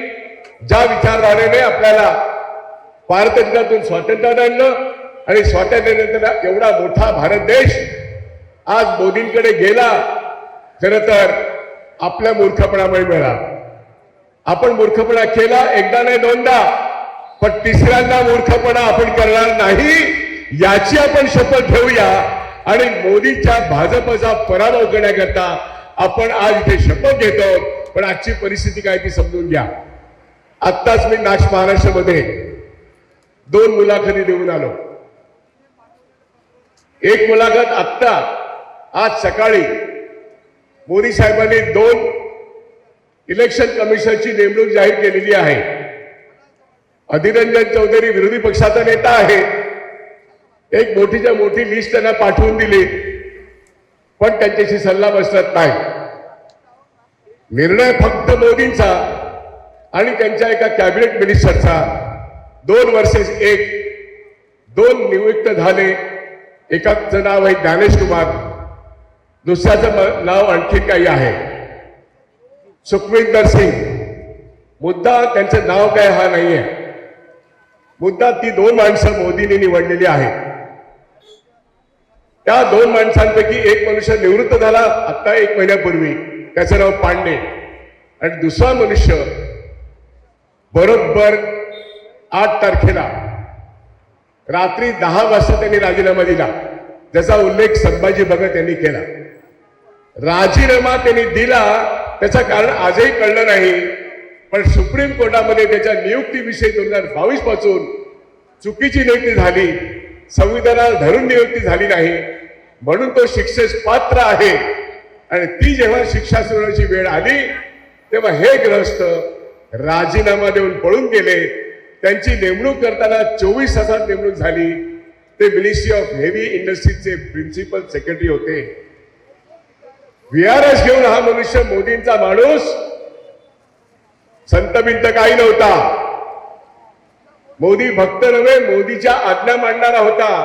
ज्या विचारधारेने आपल्याला पारतंत्र्यातून स्वातंत्र्य आणलं आणि स्वातंत्र्यानंतर एवढा मोठा भारत देश आज मोदींकडे गेला. खरं तर आपल्या मूर्खपणामुळे मिळाला. आपण मूर्खपणा केला, एकदा नाही दोनदा, पण तिसऱ्यांदा मूर्खपणा आपण करणार नाही याची आपण शपथ घेऊया. आणि मोदीच्या भाजपचा पराभव करण्याकरता आपण आज इथे शपथ घेतो. पण आजची परिस्थिती काय ती समजून घ्या. आत्ताच मी महाराष्ट्रामध्ये 2 मुलाखती देऊन आलो. एक मुलाखत आत्ता आज सकाळी मोदी साहेबांनी 2 इलेक्शन कमिशनची नेमणूक जाहीर केलेली आहे. अधीर रंजन चौधरी विरोधी पक्षाचा नेता आहे. एक मोठीच्या मोठी लिस्ट त्यांना पाठवून दिली, पण त्यांच्याशी सल्ला मसलत नाही. निर्णय फक्त मोदींचा आणि त्यांच्या एका कॅबिनेट मिनिस्टरचा. 2 वर्सेस 1, 2 नियुक्त झाले. एकाचं नाव आहे ज्ञानेश कुमार, दुसऱ्याचं नाव आणखी काही आहे सुखविंदर सिंग. मुद्दा त्यांचं नाव काय हा नाहीये, मुद्दा ती 2 माणसं मोदींनी निवडलेली आहेत. त्या 2 माणसांपैकी एक मनुष्य निवृत्त झाला आता 1 महिन्यापूर्वी, त्याचं नाव पांडे. आणि दुसरा मनुष्य बरोबर 8 तारखेला रात्री 10 वाजता त्यांनी राजीनामा दिला, ज्याचा उल्लेख संभाजी भगत यांनी केला. राजीनामा त्यांनी दिला त्याचं कारण आजही कळलं नाही, पण सुप्रीम कोर्टामध्ये त्याच्या नियुक्तीविषयी 2022 पासून चुकीची नियुक्ती झाली, संविधानाला धरून नियुक्ती झाली नाही, म्हणून तो शिक्षेस पात्र आहे. आणि ती जेव्हा शिक्षा सुनावण्याची वेळ आली तेव्हा हे ग्रस्त राजीनामा देऊन पळून गेले. त्यांची नेमणूक करताना 24 तासात नेमणूक झाली. ते मिनिस्ट्री ऑफ हेवी इंडस्ट्रीजचे प्रिन्सिपल सेक्रेटरी होते. VRS घेऊन हा मनुष्य मोदींचा माणूस, संत बिंत काही नव्हता. मोदी भक्त नव्हे, मोदीच्या आज्ञा मांडणारा होता.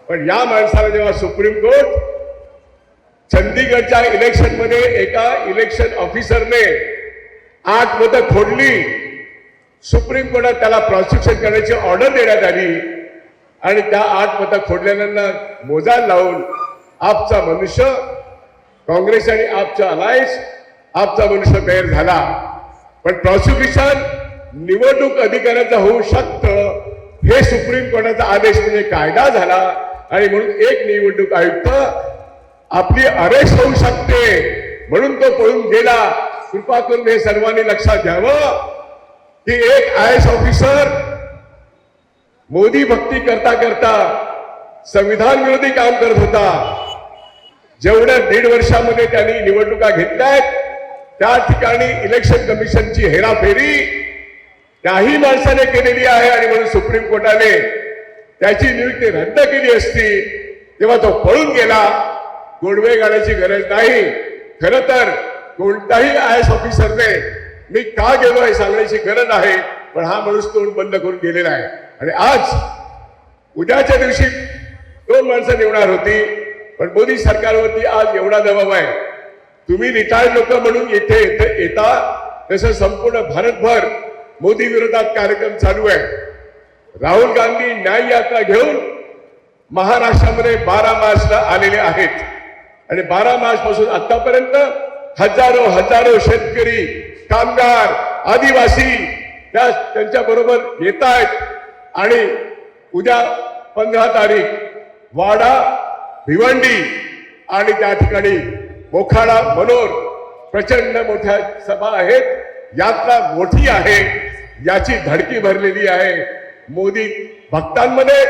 पण या माणसाला जेव्हा सुप्रीम कोर्ट चंदीगडच्या इलेक्शन मध्ये एका इलेक्शन ऑफिसरने 8 मतं खोडली, सुप्रीम कोर्टात त्याला प्रॉसिक्युशन करण्याची ऑर्डर देण्यात आली आणि त्या 8 मतं खोडलेल्यांना मोजायला लावून आपचा मनुष्य, काँग्रेस आणि आपचा अलायन्स, आपचा मनुष्य तयार झाला. पण प्रॉसिक्युशन निवडणूक अधिकाऱ्याचा होऊ शकतं, हे सुप्रीम कोर्टाचा आदेश म्हणजे कायदा झाला. आणि म्हणून एक निवडणूक आयुक्त आपली अरेस्ट होऊ शकते, म्हणून तो पळून गेला. कृपा करून हे सर्वांनी लक्षात घ्यावं की एक IAS ऑफिसर मोदी भक्ती करता करता संविधान विरोधी काम करत होता. जेवढ्या 1.5 वर्षामध्ये त्यांनी निवडणुका घेतल्यात त्या ठिकाणी इलेक्शन कमिशनची हेराफेरी त्याही माणसाने केलेली आहे. आणि म्हणून सुप्रीम कोर्टाने त्याची नियुक्ती रद्द केली असती तेव्हा तो पळून गेला. गोडवे गाण्याची गरज नाही. खरं तर कोणताही IAS ऑफिसरने मी का गेलो हे सांगण्याची गरज आहे, पण हा माणूस तोंड बंद करून गेलेला आहे. आणि आज उद्याच्या दिवशी 2 माणसं निवडणार होती, पण मोदी सरकारवरती आज एवढा दबाव आहे. तुम्ही रिटायर्ड लोक म्हणून इथे येता, तसं संपूर्ण भारतभर मोदी विरोधात कार्यक्रम चालू आहे. राहुल गांधी न्याय यात्रा घेऊन महाराष्ट्रामध्ये 12 मार्चला आलेले आहेत. आणि 12 मार्च पासून आतापर्यंत हजारो शेतकरी, कामगार, आदिवासी त्यांच्या बरोबर येत आहेत. आणि उद्या 15 तारीख वाडा, भिवंडी आणि त्या ठिकाणी मोखाडा, मनोर प्रचंड मोठ्या सभा आहेत. यात्रा मोठी आहे, याची धडकी भरलेली आहे. मोदी भक्तांमध्ये,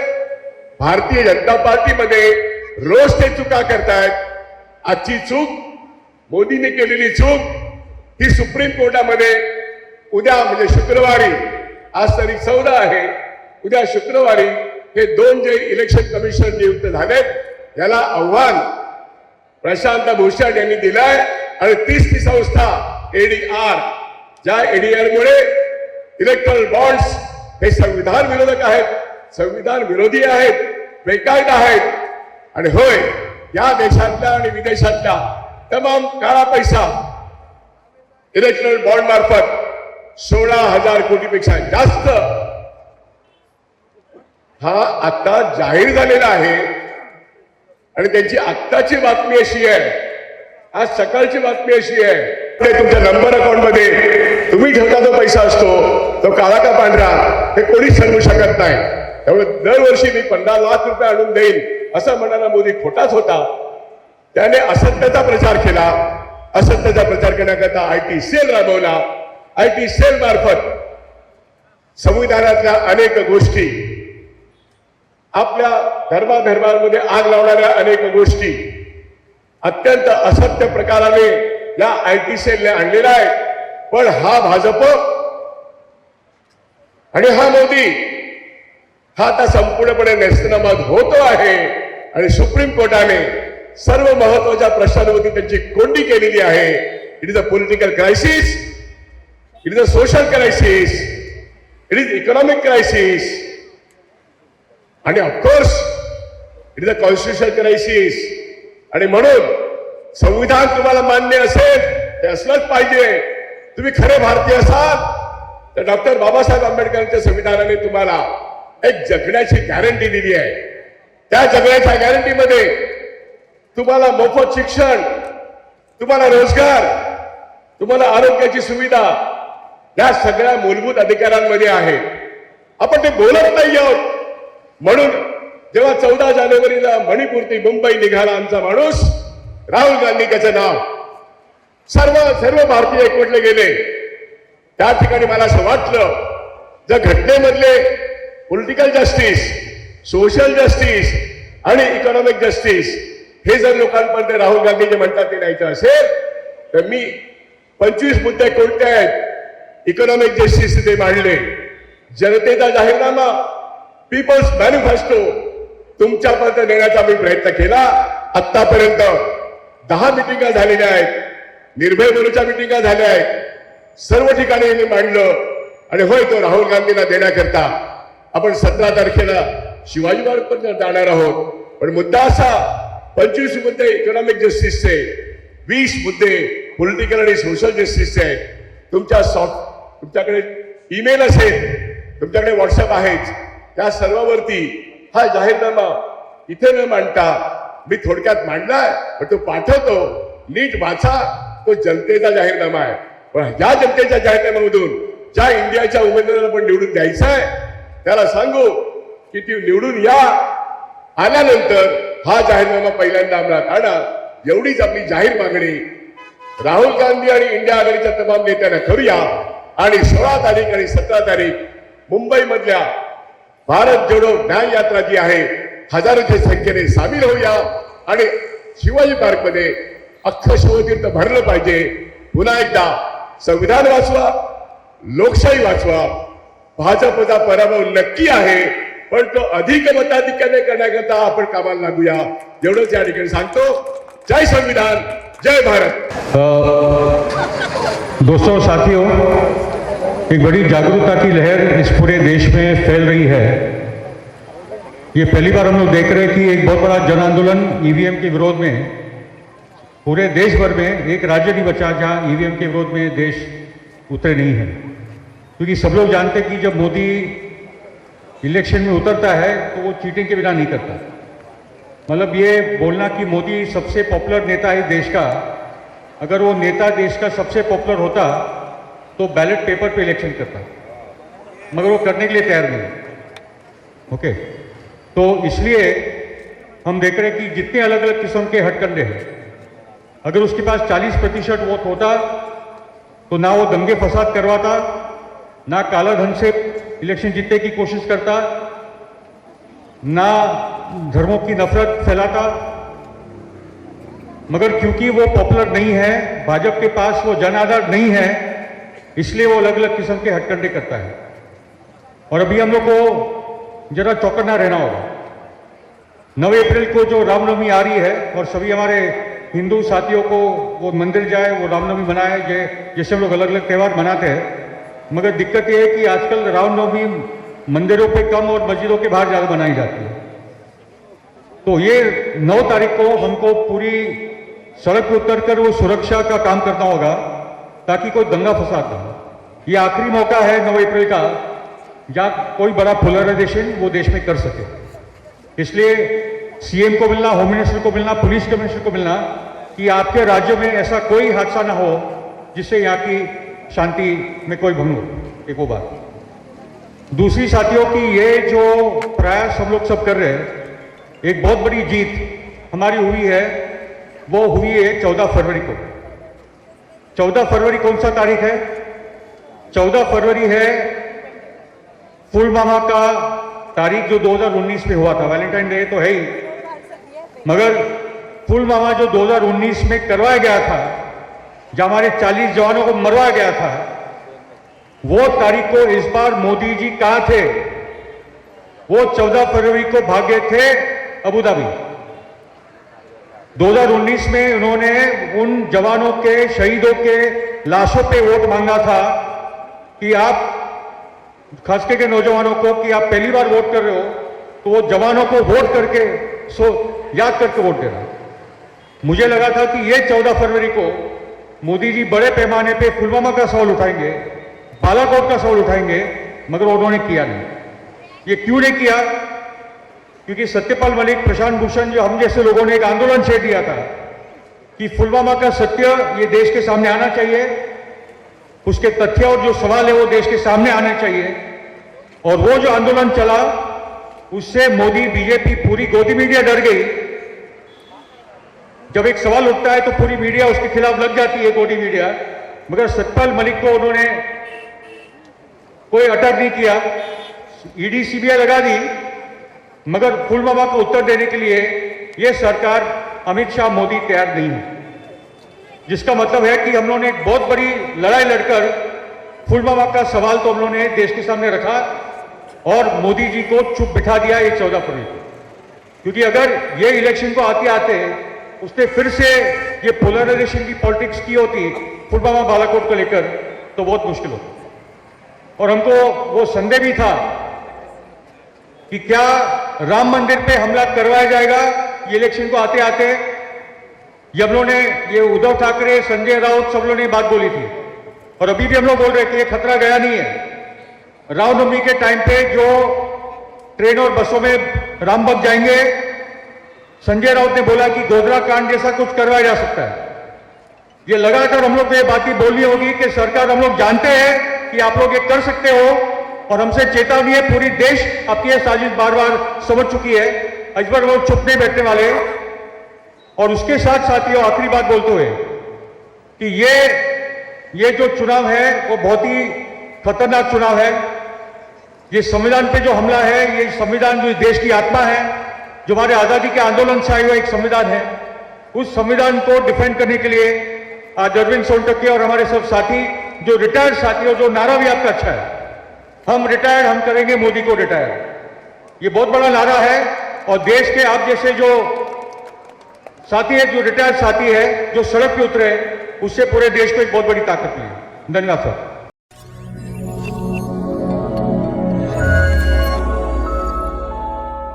भारतीय जनता पार्टीमध्ये रोज ते चुका करतायत. आजची चूक, मोदीने केलेली चूक ही सुप्रीम कोर्टामध्ये उद्या म्हणजे शुक्रवारी, आज तारीख 14 आहे, उद्या शुक्रवारी हे 2 जे इलेक्शन कमिशनर नियुक्त झालेत याला आव्हान प्रशांत भूषण यांनी दिलाय आणि तीच ती संस्था ADR, ज्या ADR मुळे इलेक्ट्रल बॉन्ड्स हे संविधान विरोधक आहेत, संविधान विरोधी आहेत, बेकायदा आहेत आणि होय या देशातल्या आणि विदेशातल्या तमाम काळा पैसा इलेक्ट्रल बॉन्ड मार्फत 16,000 कोटीपेक्षा जास्त हा आता जाहीर झालेला आहे. आणि त्यांची आत्ताची बातमी अशी आहे, आज सकाळची बातमी अशी आहे, तुमच्या नंबर अकाउंट मध्ये तुम्ही ठेवता जो पैसा असतो तो काळा का पांढरा हे कोणीच सांगू शकत नाही. त्यामुळे दरवर्षी मी 15 लाख रुपये आणून देईन असं म्हणणारा मोदी खोटाच होता. त्याने असत्याचा प्रचार केला. असत्याचा प्रचार करण्याकरता IT सेल राबवला. IT सेल मार्फत संविधानातल्या अनेक गोष्टी, आपल्या धर्माधर्मांमध्ये आग लावणाऱ्या अनेक गोष्टी अत्यंत असत्य प्रकाराने या IT सेलने आणलेला आहे. पण हा भाजप आणि हा मोदी हा आता संपूर्णपणे नेस्तनाबूत होतो आहे आणि सुप्रीम कोर्टाने सर्व महत्वाच्या प्रश्नांवरती त्यांची कोंडी केलेली आहे. It is a political crisis, it is a social crisis, it is economic crisis आणि of course it is a constitutional crisis. आणि म्हणून संविधान तुम्हाला मान्य असेल ते असलंच पाहिजे. तुम्ही खरे भारतीय असाल तर डॉक्टर बाबासाहेब आंबेडकरांच्या संविधानाने तुम्हाला एक जगण्याची गॅरंटी दिली आहे. त्या जगण्याच्या गॅरंटीमध्ये तुम्हाला मोफत शिक्षण, तुम्हाला रोजगार, तुम्हाला आरोग्याची सुविधा या सगळ्या मूलभूत अधिकारांमध्ये आहे. आपण ते बोलत नाही आहोत. म्हणून जेव्हा 14 जानेवारीला मणिपूर ते मुंबई निघाला आमचा माणूस राहुल गांधी, त्याचं नाव सर्व भारतीय एकवटले गेले. त्या ठिकाणी मला असं वाटलं जर घटनेमधले पॉलिटिकल जस्टिस, सोशल जस्टिस आणि इकॉनॉमिक जस्टिस हे जर लोकांपर्यंत राहुल गांधी जे म्हणतात ते न्यायचं असेल तर मी 25 मुद्दे कोणते आहेत इकॉनॉमिक जस्टिस ते मांडले. जनतेचा जाहीरनामा, पीपल्स मॅनिफेस्टो तुमच्यापर्यंत नेण्याचा मी प्रयत्न केला. आतापर्यंत 10 मिटिंगा झालेल्या आहेत, निर्भय मोर्चा मिटिंगा झाल्या आहेत, सर्व ठिकाणी मी मांडलं. आणि होय तो राहुल गांधींना देण्याकरता आपण 17 तारखेला शिवाजी पार्क पण जाणार आहोत. पण मुद्दा असा 25 मुद्दे इकॉनॉमिक जस्टिसचे, 20 मुद्दे पॉलिटिकल आणि सोशल जस्टिसचे आहेत. तुमच्याकडे ईमेल असेल, तुमच्याकडे व्हॉट्सअप आहेच, त्या सर्वांवरती हा जाहीरनामा इथे न मांडता मी थोडक्यात मांडलाय, पण तो पाठवतो, नीट वाचा. तो जनतेचा जाहीरनामा आहे. पण ज्या जनतेच्या जाहीरनाम्यामधून ज्या इंडियाच्या उमेदवाराला पण निवडून द्यायचं आहे त्याला सांगू की ती निवडून या. आल्यानंतर हा जाहीरनामा पहिल्यांदा अंमलात आणा. एवढीच आपली जाहीर मागणी राहुल गांधी आणि इंडिया आघाडीच्या तमाम नेत्यांना करूया. आणि 16 तारीख आणि 17 तारीख मुंबईमधल्या भारत जोडो न्याय यात्रा जी आहे हजारोच्या संख्येने सामील होऊया आणि शिवाजी पार्क मध्ये अख्खं शिवतीर्थ भरलं पाहिजे. पुन्हा एकदा संविधान वाचवा, लोकशाही वाचवा. भाजपचा पराभव नक्की आहे, पण तो अधिक मताधिक्याने करण्याकरता आपण कामाला लागूया. एवढंच या ठिकाणी सांगतो. जय संविधान, जय भारत. दोस्तों, साथियों, एक बड़ी जागरूकता की लहर इस पूरे देश में फैल रही है. ये पहली बार हम लोग देख रहे हैं कि एक बहुत बड़ा जन आंदोलन ईवीएम के विरोध में पूरे देश भर में, एक राज्य नहीं बचा जहां ईवीएम के विरोध में देश उतरे नहीं है. क्योंकि सब लोग जानते हैं कि जब मोदी इलेक्शन में उतरता है तो वो चीटिंग के बिना नहीं करता. मतलब ये बोलना कि मोदी सबसे पॉपुलर नेता है देश का, अगर वो नेता देश का सबसे पॉपुलर होता तो बैलेट पेपर पे इलेक्शन करता, मगर वो करने के लिए तैयार नहीं. ओके, तो इसलिए हम देख रहे हैं कि जितने अलग अलग किस्म के हथकंडे हैं, अगर उसके पास 40% वोट होता तो ना वो दंगे फसाद करवाता, ना काला धन से इलेक्शन जीतने की कोशिश करता, ना धर्मों की नफरत फैलाता, मगर क्योंकि वो पॉपुलर नहीं है, भाजपा के पास वो जन आधार नहीं है, इसलिए वो अलग अलग किस्म के हथकंडे करता है। और अभी हम लोग को जरा चौकन्ना रहना होगा। 9 अप्रैल को जो रामनवमी आ रही है और सभी हमारे हिंदू साथियों को वो मंदिर जाए, वो रामनवमी मनाए, जैसे हम लोग अलग अलग त्यौहार मनाते हैं। मगर दिक्कत ये है कि आजकल रामनवमी मंदिरों पे कम और मस्जिदों के बाहर ज़्यादा मनाई जाती है। तो ये 9 तारीख को हमको पूरी सड़क पर उतर कर वो सुरक्षा का काम करना होगा ताकि कोई दंगा फसाद ना हो। ये आखिरी मौका है 9 अप्रैल का जहाँ कोई बड़ा पोलराइजेशन वो देश में कर सके। इसलिए सीएम को मिलना, होम मिनिस्टर को मिलना, पुलिस कमिश्नर को मिलना कि आपके राज्य में ऐसा कोई हादसा ना हो जिससे यहाँ की शांति में कोई भंग हो। एक वो बात। दूसरी साथियों की ये जो प्रयास हम लोग सब कर रहे हैं, एक बहुत बड़ी जीत हमारी हुई है, वो हुई है 14 फरवरी को। 14 फरवरी कौन सा तारीख है? 14 फरवरी है पुलवामा का तारीख जो 2019 में हुआ था। वैलेंटाइन डे तो है ही, मगर पुलवामा जो 2019 में करवाया गया था, जहां हमारे 40 जवानों को मरवाया गया था, वो तारीख को इस बार मोदी जी कहां थे? वो 14 फरवरी को भागे थे अबू धाबी। 2019 में उन्होंने उन जवानों के, शहीदों के लाशों पे वोट मांगा था कि आप, खास करके नौजवानों को, कि आप पहली बार वोट कर रहे हो तो वो जवानों को वोट करके याद करके वोट देना। मुझे लगा था कि ये 14 फरवरी को मोदी जी बड़े पैमाने पे पुलवामा का सवाल उठाएंगे, बालाकोट का सवाल उठाएंगे, मगर उन्होंने किया नहीं। ये क्यों नहीं किया? क्योंकि सत्यपाल मलिक, प्रशांत भूषण, जो हम जैसे लोगों ने एक आंदोलन छेड़ दिया था कि पुलवामा का सत्य ये देश के सामने आना चाहिए, उसके तथ्य और जो सवाल है वो देश के सामने आने चाहिए। और वो जो आंदोलन चला उससे मोदी, बीजेपी, पूरी गोदी मीडिया डर गई। जब एक सवाल उठता है तो पूरी मीडिया उसके खिलाफ लग जाती है, गोदी मीडिया। मगर सत्यपाल मलिक को उन्होंने कोई अटैक नहीं किया, ईडी सीबीआई लगा दी, मगर पुलवामा को उत्तर देने के लिए ये सरकार, अमित शाह, मोदी तैयार नहीं है। जिसका मतलब है कि हम लोगों ने एक बहुत बड़ी लड़ाई लड़कर पुलवामा का सवाल तो हम लोगों ने देश के सामने रखा और मोदी जी को चुप बिठा दिया ये 14 फरवरी को। क्योंकि अगर ये इलेक्शन को आते आते उसने फिर से ये पोलराइजेशन की पॉलिटिक्स की होती पुलवामा, बालाकोट को लेकर, तो बहुत मुश्किल होता। और हमको वो संदेह भी था कि क्या राम मंदिर पे हमला करवाया जाएगा ये इलेक्शन को आते आते। ये हम लोगों ने, ये उद्धव ठाकरे, संजय राउत, सब लोगों ने बात बोली थी और अभी भी हम लोग बोल रहे हैं कि ये खतरा गया नहीं है। रामनवमी के टाइम पे जो ट्रेन और बसों में राम भक्त जाएंगे, संजय राउत ने बोला कि गोधरा कांड जैसा कुछ करवाया जा सकता है। ये लगातार हम लोग को ये बात ही बोलनी होगी कि सरकार, हम लोग जानते हैं कि आप लोग ये कर सकते हो और हमसे चेतावनी है, पूरी देश आपकी ये साजिश बार बार समझ चुकी है। इस बार लोग चुप नहीं बैठने वाले। और उसके साथ साथियों, आखिरी बात बोलते हुए कि ये जो चुनाव है वो बहुत ही खतरनाक चुनाव है। ये संविधान पे जो हमला है, ये संविधान जो इस देश की आत्मा है, जो हमारे आजादी के आंदोलन से आया हुआ एक संविधान है, उस संविधान को डिफेंड करने के लिए आज अरविंद सोनटके और हमारे सब साथी, जो रिटायर्ड साथी, और जो नारा भी आपका अच्छा है, हम रिटायर्ड, हम करेंगे मोदी को रिटायर, ये बहुत बड़ा नारा है। और देश के आप जैसे जो साथी है, जो रिटायर्ड साथी है, जो सड़क पे उतरे, उससे पूरे देश को एक बहुत बड़ी ताकत मिली। धन्यवाद सर।